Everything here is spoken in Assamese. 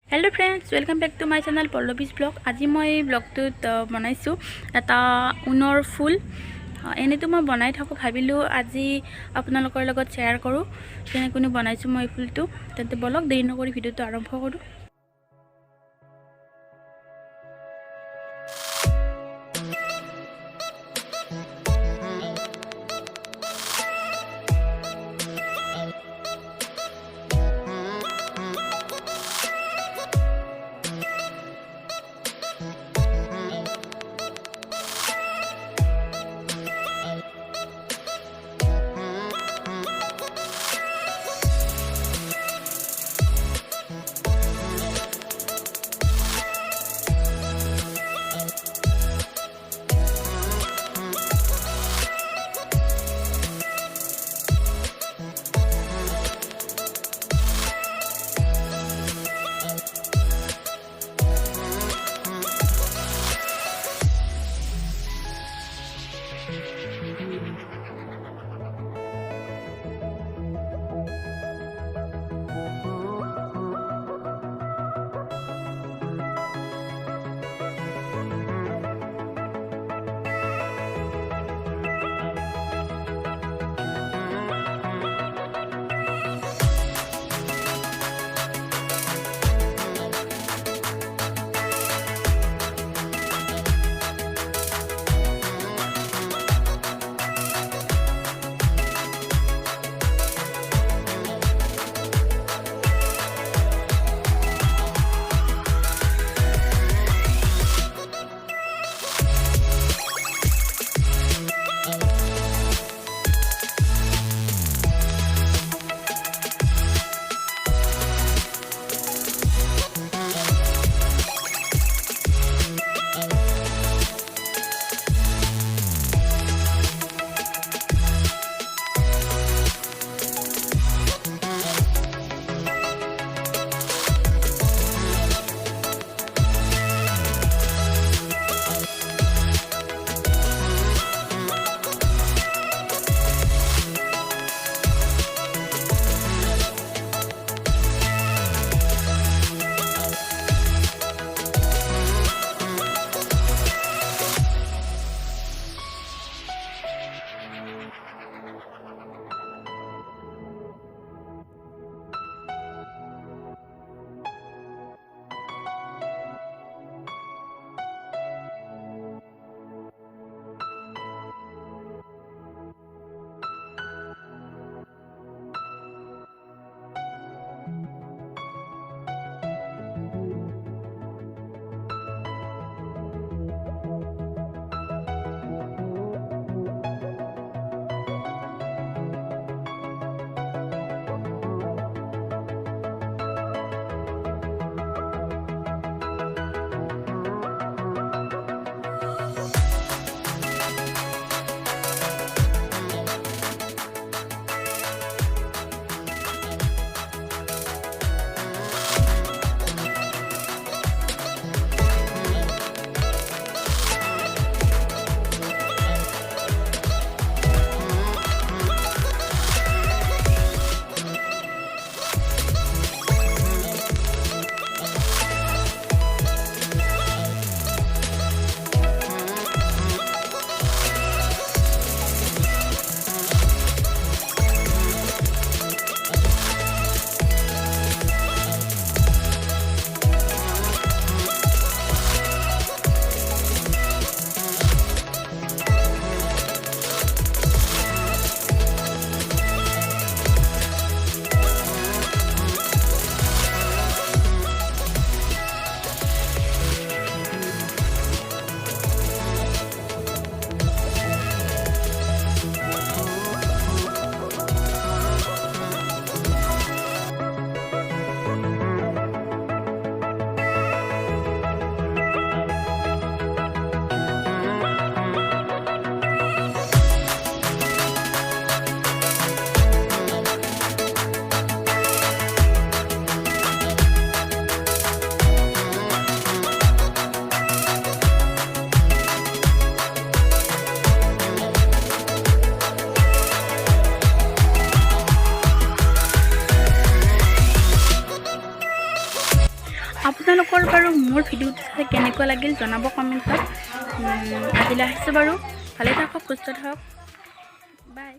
Hello friends, welcome back to my channel Pallabi's blog. আজি মই ব্লগটোত বনাইছো এটা উনৰ ফুল এনেটো মই বনাই থাকো ভাবিলো আজি আপোনালোকৰ লগত শেয়াৰ কৰো কেনেকৈ বনাইছো মই ফুলটো তেন্তে বলক দেৰি নকৰি ভিডিওটো আৰম্ভ কৰো আপোনালোকৰ বাৰু মোৰ ভিডিঅ'টো চাই কেনেকুৱা লাগিল জনাব কমেণ্টত। আজিলৈ আহিছোঁ বাৰু, ভালে থাকক, সুস্থ থাকক, বাই।